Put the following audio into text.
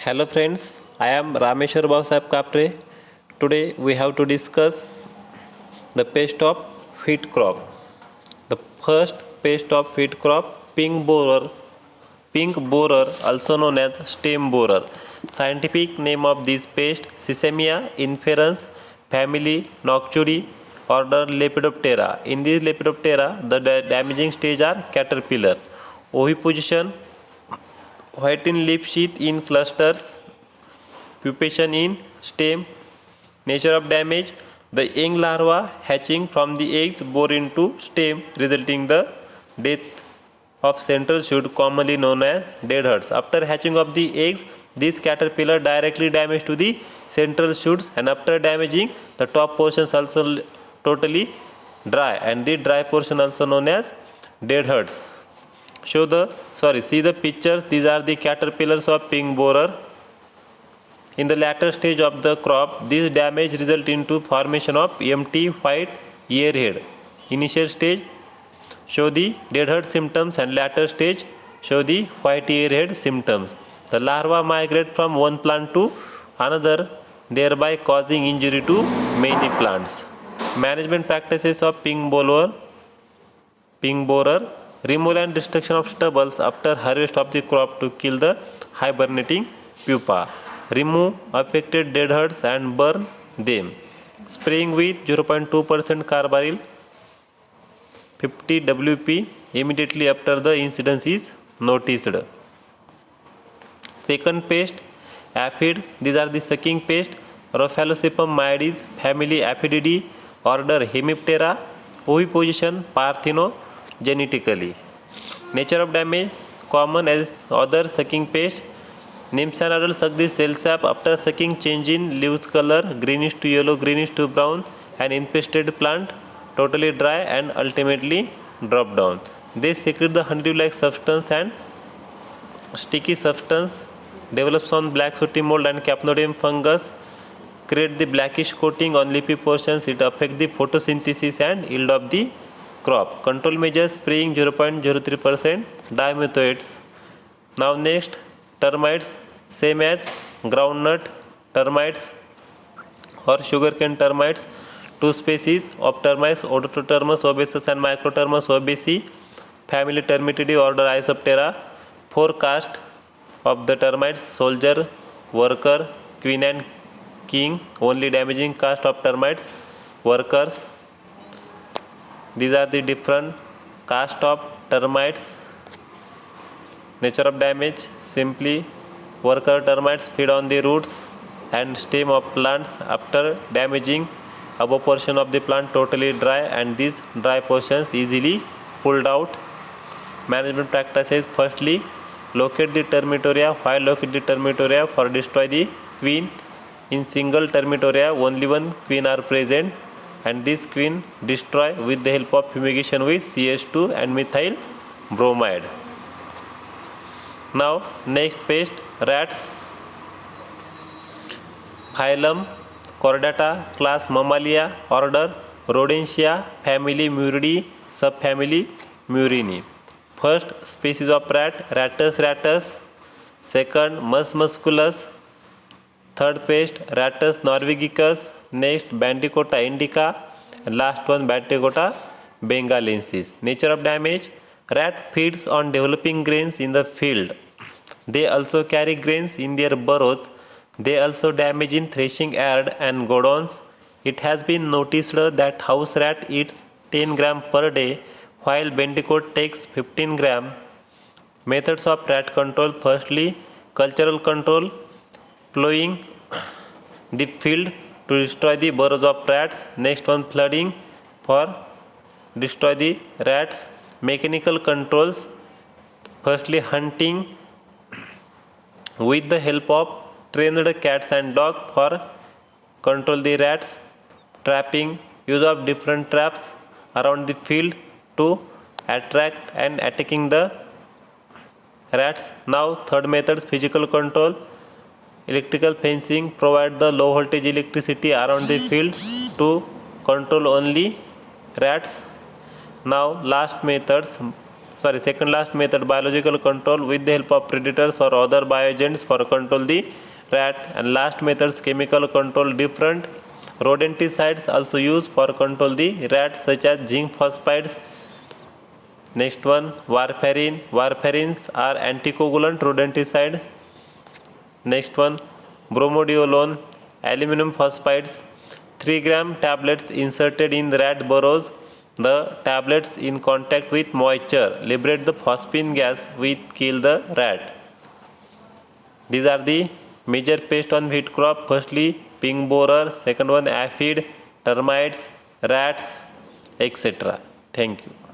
Hello friends, I am Rameshwar Bhavsaheb Kapre. Today we have to discuss the pest of wheat crop. The first pest of wheat crop, pink borer also known as stem borer. Scientific name of this pest, Sisemia inferens, family Nocturi, order Lepidoptera. In this Lepidoptera, the damaging stage are caterpillar. Oviposition, whiten leaf sheath in clusters, pupation in stem. Nature of damage, the young larva hatching from the eggs bore into stem, resulting the death of central shoot, commonly known as dead hearts. After hatching of the eggs, this caterpillar directly damage to the central shoots, and after damaging the top portions also totally dry, and the dry portion also known as dead hearts. See the pictures. These are the caterpillars of pink borer. In the latter stage of the crop, this damage result into formation of empty white earhead. Initial stage show the dead heart symptoms, and latter stage show the white earhead symptoms. The larva migrate from one plant to another, thereby causing injury to many plants. Management practices of pink borer: removal and destruction of stubbles after harvest of the crop to kill the hibernating pupa. Remove affected dead hearts and burn them. Spraying with 0.2% carbaryl 50 WP immediately after the incidence is noticed. Second pest, aphid. These are the sucking pest. Rhophalosepum myades, family Aphididae, order Hemiptera. Oviposition parthenogenetically. Nature of damage, common as other sucking pests. Nymphs and adults suck the cell sap. After sucking, change in leaves color, greenish to yellow, greenish to brown. An infested plant totally dry and ultimately drop down. They secrete the honeydew-like substance, and sticky substance develops on black sooty mold and Capnodium fungus, create the blackish coating on leafy portions. It affects the photosynthesis and yield of the crop. Control measures: spraying 0.03% dimethoates. Now next, termites, same as groundnut termites or sugarcane termites. Two species of termites, Odototermus obesus and Microtermus obesi, family Termitidae, order Isoptera. Four caste of the termites: soldier, worker, queen and king. Only damaging caste of termites: workers. These are the different caste of termites. Nature of damage, simply worker termites feed on the roots and stem of plants. After damaging, above portion of the plant totally dry, and these dry portions easily pulled out. Management practices: firstly, locate the termitoria. While locate the termitoria, for destroy the queen. In single termitoria, only one queen are present, and this queen destroy with the help of fumigation with CS2 and methyl bromide. Now next pest, rats. Phylum Chordata, class Mammalia, order Rodentia, family Muridae, subfamily Murini. First species of rat, Rattus rattus. Second, Mus musculus. Third pest, Rattus norvegicus. Next, Bandicota indica. And last one, Bandicota bengalensis. Nature of damage, rat feeds on developing grains in the field. They also carry grains in their burrows. They also damage in threshing yard and godowns. It has been noticed that house rat eats 10 gram per day, while bandicoot takes 15 gram. Methods of rat control: firstly, cultural control, plowing the field to destroy the burrows of rats. Next one, flooding for destroy the rats. Mechanical controls: firstly, hunting with the help of trained cats and dogs for control the rats. Trapping, use of different traps around the field to attract and attacking the rats. Now third method, physical control. Electrical fencing, provide the low voltage electricity around the field to control only rats. Now last methods, second last method, biological control with the help of predators or other bioagents for control the rat. And last methods, chemical control. Different rodenticides also used for control the rats, such as zinc phosphides. Next one, warfarin. Warfarins are anticoagulant rodenticides. Next one, bromodiolone, aluminum phosphides. 3 gram tablets inserted in rat burrows. The tablets in contact with moisture liberate the phosphine gas which kill the rat. These are the major pests on wheat crop. Firstly, pink borer. Second one, aphid, termites, rats, etc. Thank you.